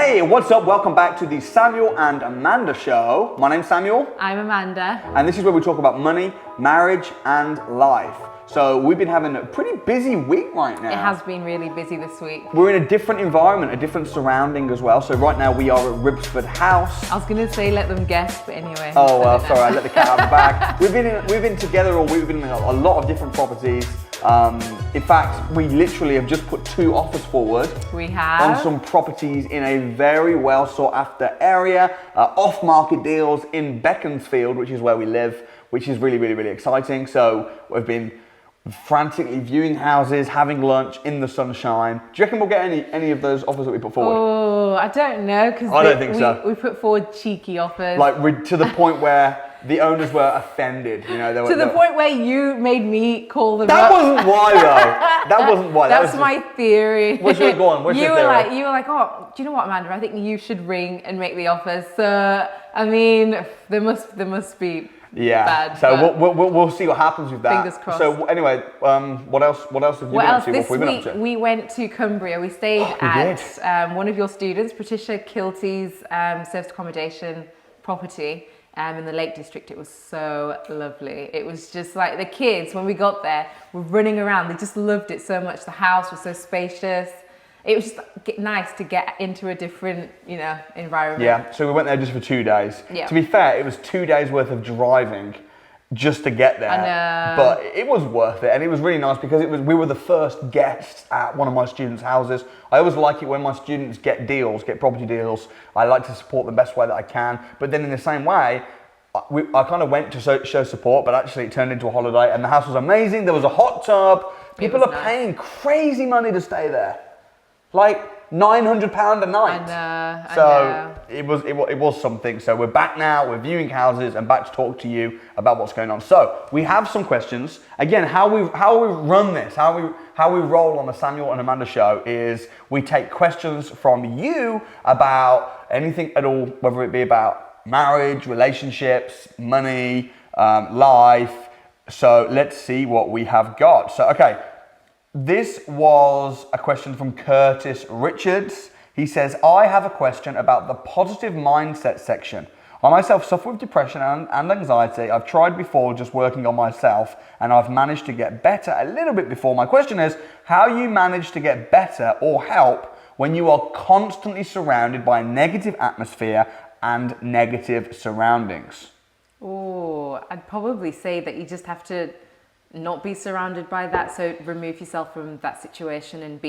Hey, what's up? Welcome back to the Samuel and Amanda show. My name's Samuel. I'm Amanda. And this is where we talk about money, marriage, and life. So we've been having a pretty busy week right now. It has been really busy this week. We're in a different environment, a different surrounding as well. So right now we are at Ribsford House. I was going to say let them guess, but anyway. Oh, well, sorry, I let the cat out of the bag. We've been together all week. We've been in a lot of different properties. In fact, we literally have just put 2 offers forward. We have. On some properties in a very well sought after area, off-market deals in Beaconsfield, which is where we live, which is really, really, really exciting. So we've been frantically viewing houses, having lunch in the sunshine. Do you reckon we'll get any of those offers that we put forward? Oh, I don't know, because I don't think so. We put forward cheeky offers. Like to the point where the owners were offended, you know. To the point where you made me call them That up. wasn't why, though. That wasn't why. That's my theory. What's your go on? What's your theory? You were like, oh, do you know what, Amanda? I think you should ring and make the offers. So, I mean, there must be bad. So we'll see what happens with that. Fingers crossed. So anyway, what else have you been up to? This what have we been week up to? we went to Cumbria. We stayed at one of your students, Patricia Kilty's serviced accommodation property. In the Lake District. It was so lovely. It was just like the kids, when we got there, were running around. They just loved it so much. The house was so spacious. It was just nice to get into a different, environment. Yeah, so we went there just for 2 days. Yeah. To be fair, it was 2 days worth of driving just to get there. I know. But it was worth it, and it was really nice because we were the first guests at one of my students' houses. I always like it when my students get property deals. I like to support them the best way that I can. But then in the same way, I kind of went to show support, but actually it turned into a holiday, and the house was amazing. There was a hot tub. People are paying crazy money to stay there, like £900 a night. I know. So it was something. So we're back now. We're viewing houses and back to talk to you about what's going on. So we have some questions. Again, how we run this, how we roll on the Samuel and Amanda show is we take questions from you about anything at all, whether it be about marriage, relationships, money, life. So let's see what we have got. So okay. This was a question from Curtis Richards. He says, I have a question about the positive mindset section. I myself suffer with depression and anxiety. I've tried before just working on myself and I've managed to get better a little bit before. My question is, how you manage to get better or help when you are constantly surrounded by a negative atmosphere and negative surroundings? Oh, I'd probably say that you just have to not be surrounded by that, so remove yourself from that situation and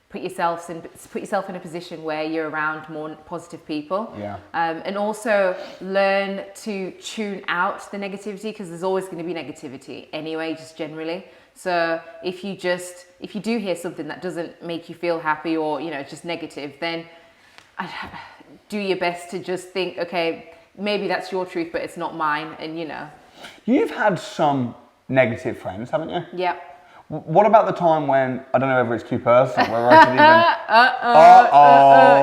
put yourself in a position where you're around more positive people. Yeah. And also learn to tune out the negativity, because there's always going to be negativity anyway, just generally. So if you do hear something that doesn't make you feel happy or just negative, then do your best to just think, okay, maybe that's your truth, but it's not mine, and You've had some negative friends, haven't you? Yeah. What about the time when, I don't know whether it's too personal, whether I should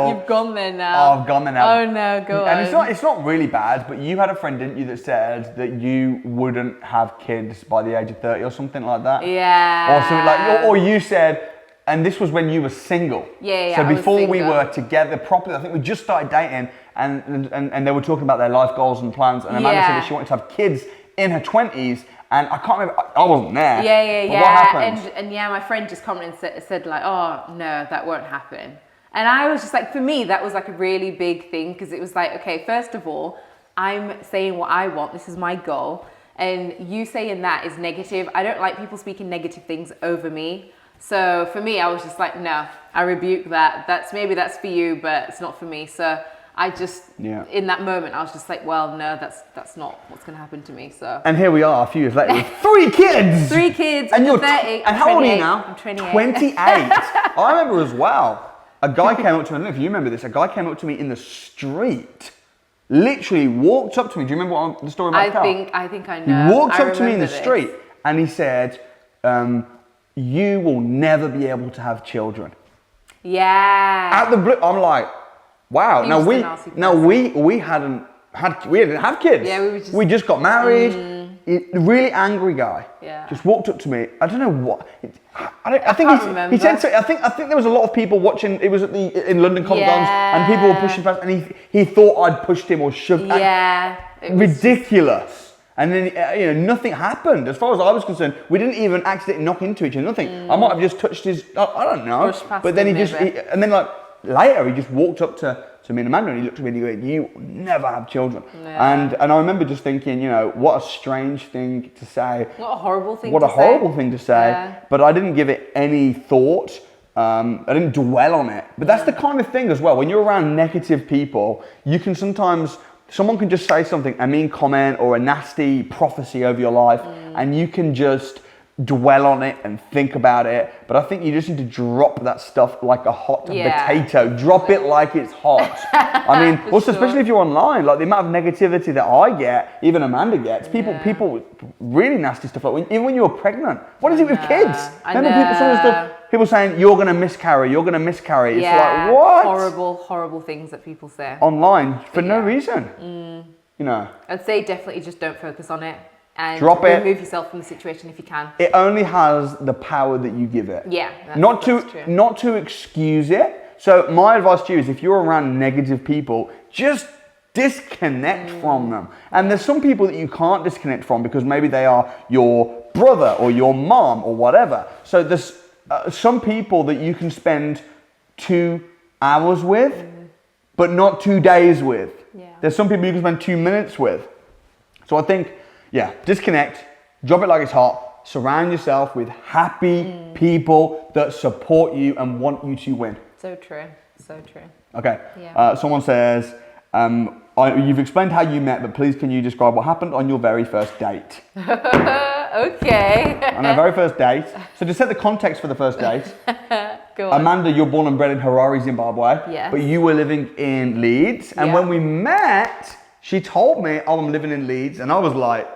even... You've gone there now. Oh, I've gone there now. Oh no, go on. And it's not really bad, but you had a friend, didn't you, that said that you wouldn't have kids by the age of 30 or something like that? Yeah. Or something like, or you said, and this was when you were single. Yeah, So I before was we single. were together properly, I think we just started dating, and they were talking about their life goals and plans, and Amanda said that she wanted to have kids in her 20s, and I can't remember, I wasn't there. Yeah. But what happened? And my friend just commented and said like, oh no, that won't happen. And I was just like, for me, that was like a really big thing, because it was like, okay, first of all, I'm saying what I want, this is my goal, and you saying that is negative. I don't like people speaking negative things over me. So for me, I was just like, no, I rebuke that. Maybe that's for you, but it's not for me. So I just, in that moment, I was just like, well, no, that's not what's going to happen to me. So. And here we are a few years later with 3 kids! 3 kids, and you're 30. And how old are you now? I'm 28. 28. I remember as well, a guy came up to me, I don't know if you remember this, a guy came up to me in the street, literally walked up to me. Do you remember the story about the I think I know. He walked up to me in the street and he said, you will never be able to have children. Yeah. Out the blue, I'm like, wow. Now we didn't have kids. Yeah, We just got married. the really angry guy just walked up to me. I don't know what. I think he said. I think there was a lot of people watching. It was in London Comic Cons, and people were pushing past, and he thought I'd pushed him or shoved. Yeah, it was ridiculous. And then nothing happened. As far as I was concerned, we didn't even accidentally knock into each other. Nothing. I might have just touched his. I don't know. But then and then like later he just walked up to me and Amanda, and he looked at me and he went, "You never have children." Yeah. And I remember just thinking, what a strange thing to say. What a horrible thing. What a horrible thing to say. Yeah. But I didn't give it any thought. I didn't dwell on it. But that's the kind of thing as well. When you're around negative people, you can sometimes. Someone can just say something, a mean comment or a nasty prophecy over your life, and you can just dwell on it and think about it. But I think you just need to drop that stuff like a hot potato. Drop it like it's hot. I mean, also, especially if you're online, like the amount of negativity that I get, even Amanda gets, people really nasty stuff. Like even when you were pregnant, what is it with kids? Remember people saying, you're going to miscarry, you're going to miscarry. It's like, what? Horrible things that people say. Online, for no reason. I'd say definitely just don't focus on it. And drop it. Remove yourself from the situation if you can. It only has the power that you give it. Yeah, that's true. Not to excuse it. So my advice to you is if you're around negative people, just disconnect from them. And there's some people that you can't disconnect from because maybe they are your brother or your mom or whatever. So there's some people that you can spend 2 hours with, but not 2 days with. Yeah. There's some people you can spend 2 minutes with. So I think, disconnect, drop it like it's hot, surround yourself with happy people that support you and want you to win. So true. Okay. Yeah. Someone says, you've explained how you met, but please can you describe what happened on your very first date? Okay. On our very first date. So to set the context for the first date, go on. Amanda, you're born and bred in Harare, Zimbabwe. Yes. But you were living in Leeds. And when we met, she told me, I'm living in Leeds. And I was like,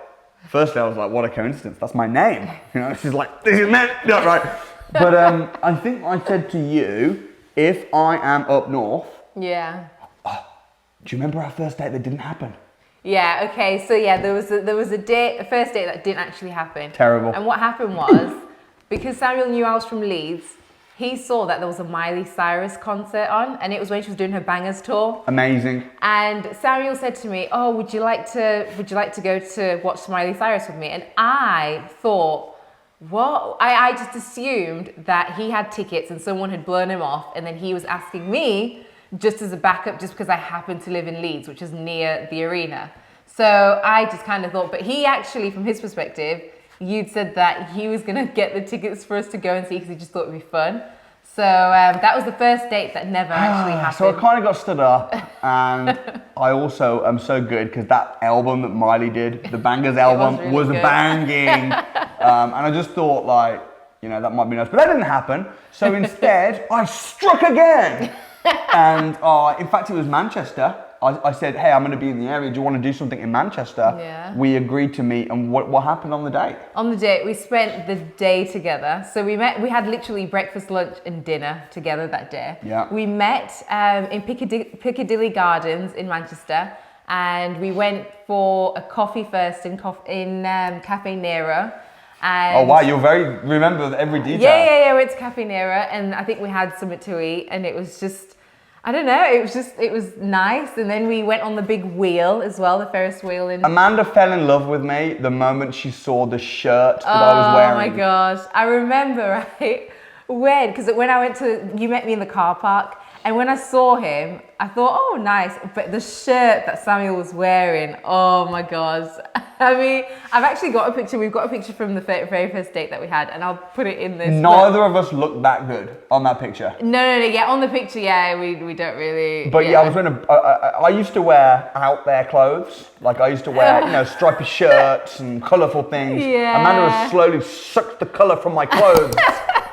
firstly, I was like, what a coincidence. That's my name. She's like, this is meant. No, right. But I think I said to you, if I am up north. Yeah. Do you remember our first date that didn't happen? Yeah, okay. So there was a first date that didn't actually happen. Terrible. And what happened was, because Samuel knew I was from Leeds, he saw that there was a Miley Cyrus concert on, and it was when she was doing her Bangers tour. Amazing. And Samuel said to me, "Oh, would you like to go to watch Miley Cyrus with me?" And I thought, what? I just assumed that he had tickets and someone had blown him off, and then he was asking me just as a backup, just because I happened to live in Leeds, which is near the arena. So I just kind of thought, but he actually, from his perspective, you'd said that he was going to get the tickets for us to go and see because he just thought it would be fun. So that was the first date that never actually happened. So I kind of got stood up, and I also am so good because that album that Miley did, the Bangers album, was really banging. And I just thought that might be nice. But that didn't happen. So instead, I struck again. And in fact, it was Manchester. I said, hey, I'm going to be in the area. Do you want to do something in Manchester? Yeah. We agreed to meet. And what happened on the date? On the date, we spent the day together. So we had literally breakfast, lunch and dinner together that day. Yeah. We met in Piccadilly Gardens in Manchester. And we went for a coffee first in Cafe Nero. And oh wow, you remember every detail. Yeah, we went to Cafe Nero, and I think we had something to eat, and it was just, I don't know, it was nice. And then we went on the big wheel as well, the Ferris wheel. Amanda fell in love with me the moment she saw the shirt that I was wearing. Oh my gosh, I remember, right? Because when I you met me in the car park, and when I saw him, I thought, oh, nice. But the shirt that Samuel was wearing, oh my gosh. I mean, I've actually got a picture. We've got a picture from the very first date that we had, and I'll put it in this. Neither of us look that good on that picture. No. Yeah, on the picture, yeah, we don't really. But yeah, I was wearing I used to wear out there clothes. Like I used to wear, stripy shirts and colourful things. Yeah. Amanda has slowly sucked the colour from my clothes.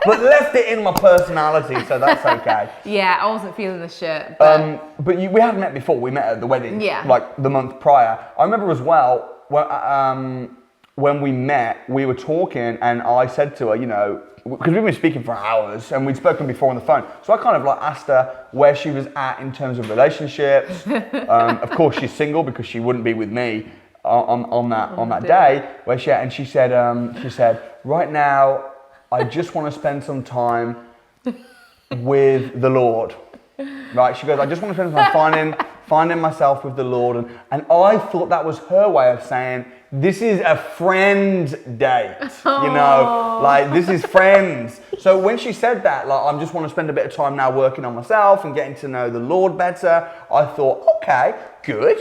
But left it in my personality, so that's okay. Yeah, I wasn't feeling the shirt. But we hadn't met before. We met at the wedding, like the month prior. I remember as well, when we met, we were talking, and I said to her, because we've been speaking for hours, and we'd spoken before on the phone. So I kind of asked her where she was at in terms of relationships. Of course, she's single because she wouldn't be with me. on that day where she said, right now, I just want to spend some time with the Lord. Right? She goes, I just want to spend some time finding myself with the Lord. And I thought that was her way of saying, this is a friend date. You know, like this is friends. So when she said that, like, I just want to spend a bit of time now working on myself and getting to know the Lord better, I thought, okay, good.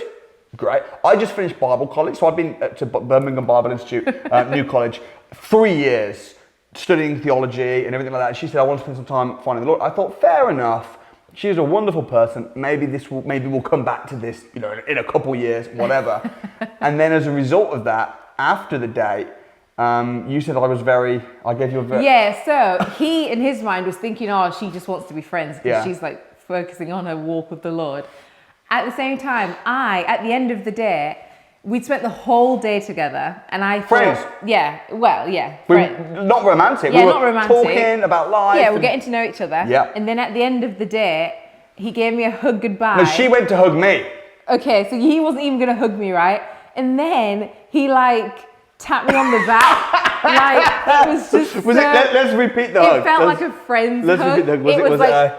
Great. I just finished Bible college, so I've been to Birmingham Bible Institute, New College, 3 years studying theology and everything like that. She said, I want to spend some time finding the Lord. I thought, fair enough. She's a wonderful person. Maybe we'll come back to this, you know, in a couple years, whatever. And then as a result of that, after the date, you said I gave you a very... Yeah, so he in his mind was thinking, oh, she just wants to be friends because she's like focusing on her walk with the Lord. At the same time, at the end of the day, we'd spent the whole day together, and I thought... Friends? Yeah, Not romantic. Yeah, we were not romantic. Talking about life. Yeah, we're getting to know each other. Yeah. And then at the end of the day, he gave me a hug goodbye. No, she went to hug me. Okay, so he wasn't even going to hug me, right? And then he, like, tapped me on the back. Like, it was just Let's repeat the hug. It felt like a friend's hug. Let's repeat the hug.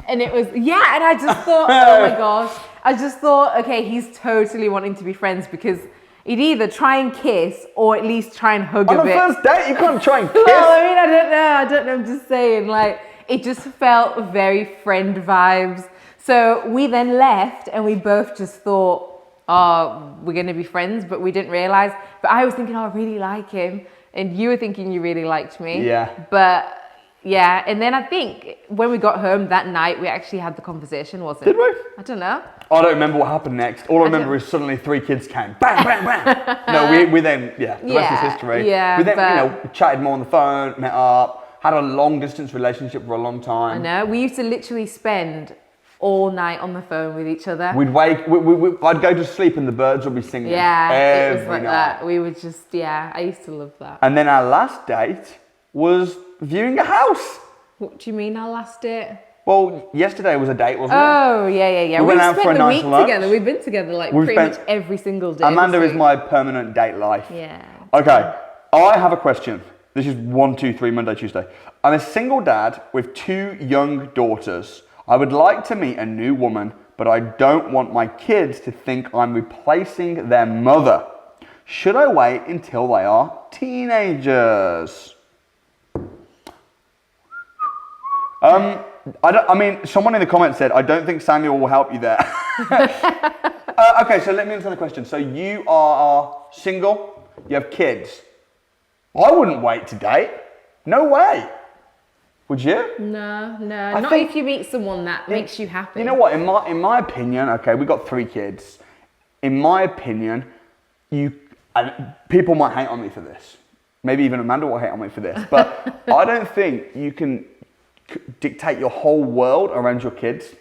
And it was, yeah, and I just thought, oh my gosh. I just thought, okay, he's totally wanting to be friends because he'd either try and kiss or at least try and hug a bit. On a first date, you can't try and kiss. Well, I mean, I don't know, I'm just saying, like, it just felt very friend vibes. So we then left and we both just thought, oh, we're going to be friends, but we didn't realize. But I was thinking, oh, I really like him. And you were thinking you really liked me. Yeah. But... yeah, and then I think when we got home that night, we actually had the conversation, wasn't it? Did we? I don't know. I don't remember what happened next. All I remember is suddenly 3 kids came. Bang, bang, bang. No, we then, the rest is history. Yeah, we then, chatted more on the phone, met up, had a long distance relationship for a long time. I know. We used to literally spend all night on the phone with each other. We'd I'd go to sleep and the birds would be singing. Yeah, it was like night. that. We would just, I used to love that. And then our last date was viewing a house. What do you mean our last date? Well, yesterday was a date, wasn't it? Oh, yeah. We went out for a nice lunch together. We've been together pretty much every single day. Amanda is my permanent date life. Yeah. Okay, I have a question. This is 1, 2, 3, Monday, Tuesday. I'm a single dad with 2 young daughters. I would like to meet a new woman, but I don't want my kids to think I'm replacing their mother. Should I wait until they are teenagers? Someone in the comments said, I don't think Samuel will help you there. Okay, so let me answer the question. So you are single, you have kids. I wouldn't wait to date. No way. Would you? No. Not if you meet someone that makes you happy. You know what? In my opinion, okay, we got 3 kids. In my opinion, people might hate on me for this. Maybe even Amanda will hate on me for this. But I don't think you can dictate your whole world around your kids.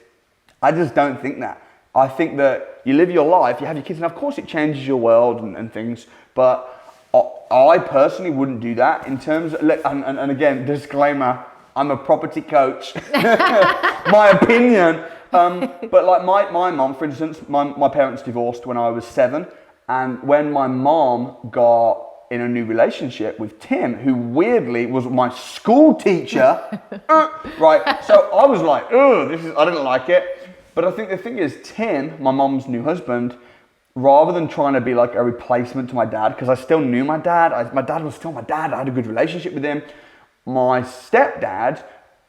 I just don't think that. I think that you live your life, you have your kids, and of course it changes your world and things, but I personally wouldn't do that in terms of, and again, disclaimer, I'm a property coach. My opinion. But like my mom, for instance, my parents divorced when I was 7, and when my mom got in a new relationship with Tim, who weirdly was my school teacher, right? So I was like, I didn't like it. But I think the thing is, Tim, my mom's new husband, rather than trying to be like a replacement to my dad, because I still knew my dad, my dad was still my dad, I had a good relationship with him. My stepdad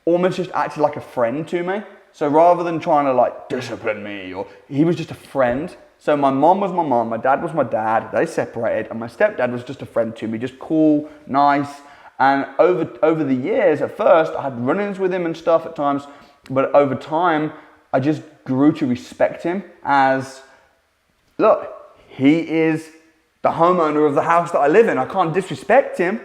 almost just acted like a friend to me. So rather than trying to like discipline me, he was just a friend. So my mom was my mom, my dad was my dad, they separated, and my stepdad was just a friend to me, just cool, nice. And over the years, at first, I had run-ins with him and stuff at times, but over time, I just grew to respect him as, look, he is the homeowner of the house that I live in. I can't disrespect him.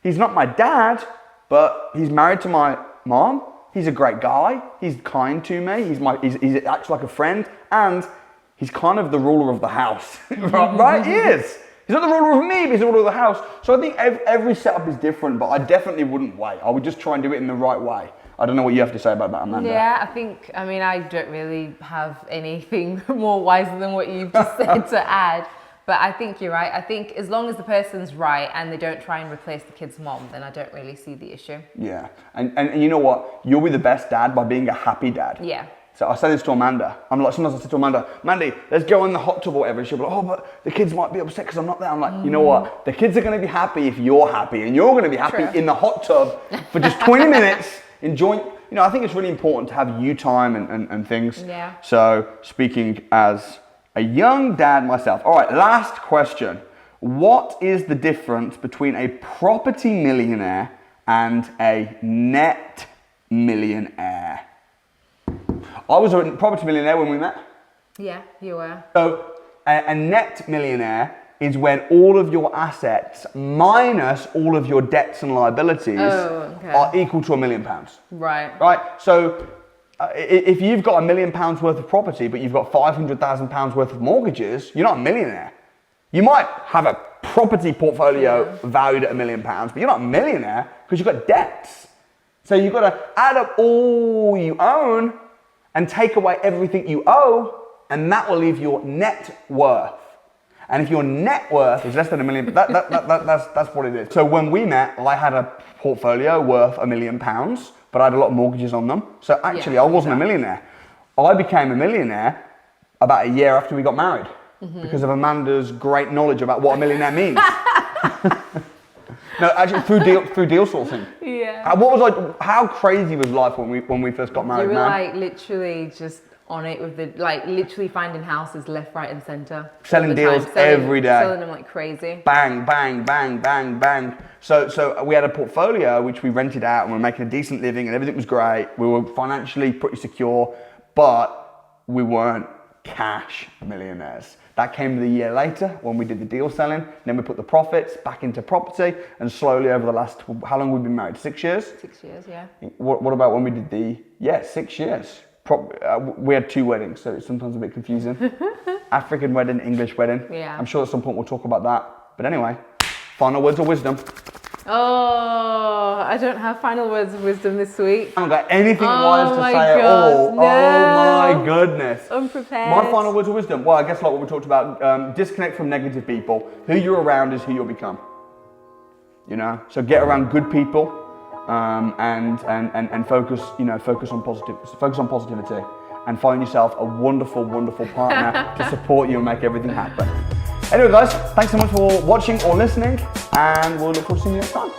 He's not my dad, but he's married to my mom. He's a great guy. He's kind to me. He acts like a friend, and he's kind of the ruler of the house, right? He is. He's not the ruler of me, but he's the ruler of the house. So I think every setup is different, but I definitely wouldn't wait. I would just try and do it in the right way. I don't know what you have to say about that, Amanda. Yeah, I don't really have anything more wiser than what you've just said to add. But I think you're right. I think as long as the person's right and they don't try and replace the kid's mom, then I don't really see the issue. Yeah. And you know what? You'll be the best dad by being a happy dad. Yeah. So I say this to Amanda. I'm like, sometimes I say to Amanda, Mandy, let's go in the hot tub or whatever. And she'll be like, oh, but the kids might be upset because I'm not there. I'm like, you know what? The kids are going to be happy if you're happy. And you're going to be happy True. in the hot tub for just 20 minutes, enjoying. You know, I think it's really important to have you time and things. Yeah. So speaking as a young dad myself. All right, last question. What is the difference between a property millionaire and a net millionaire? I was a property millionaire when we met. Yeah, you were. So a net millionaire is when all of your assets minus all of your debts and liabilities are equal to £1 million. Right. Right? So if you've got £1 million worth of property, but you've got £500,000 worth of mortgages, you're not a millionaire. You might have a property portfolio valued at £1 million, but you're not a millionaire because you've got debts. So you've got to add up all you own and take away everything you owe, and that will leave your net worth. And if your net worth is less than £1 million, that's what it is. So when we met, I had a portfolio worth £1 million, but I had a lot of mortgages on them. So actually, I wasn't a millionaire. I became a millionaire about a year after we got married because of Amanda's great knowledge about what a millionaire means. No, actually, through deal sourcing. Yeah. What was like? How crazy was life when we first got married? You were man? like literally just on it with the literally finding houses left, right, and center. Selling deals every day. Selling them like crazy. Bang, bang, bang, bang, bang. So we had a portfolio which we rented out, and we were making a decent living, and everything was great. We were financially pretty secure, but we weren't cash millionaires. That came the year later when we did the deal selling. Then we put the profits back into property, and slowly over the last, how long have we been married? 6 years? 6 years, yeah. What about when we did 6 years? We had 2 weddings, so it's sometimes a bit confusing. African wedding, English wedding. Yeah. I'm sure at some point we'll talk about that. But anyway, final words of wisdom. Oh, I don't have final words of wisdom this week. I haven't got anything wise to say at all. No. Oh my goodness. Unprepared. My final words of wisdom. Well, I guess like what we talked about, disconnect from negative people. Who you're around is who you'll become. You know, so get around good people, and focus on positivity, and find yourself a wonderful, wonderful partner to support you and make everything happen. Anyway, guys, thanks so much for watching or listening, and we'll look forward to seeing you next time.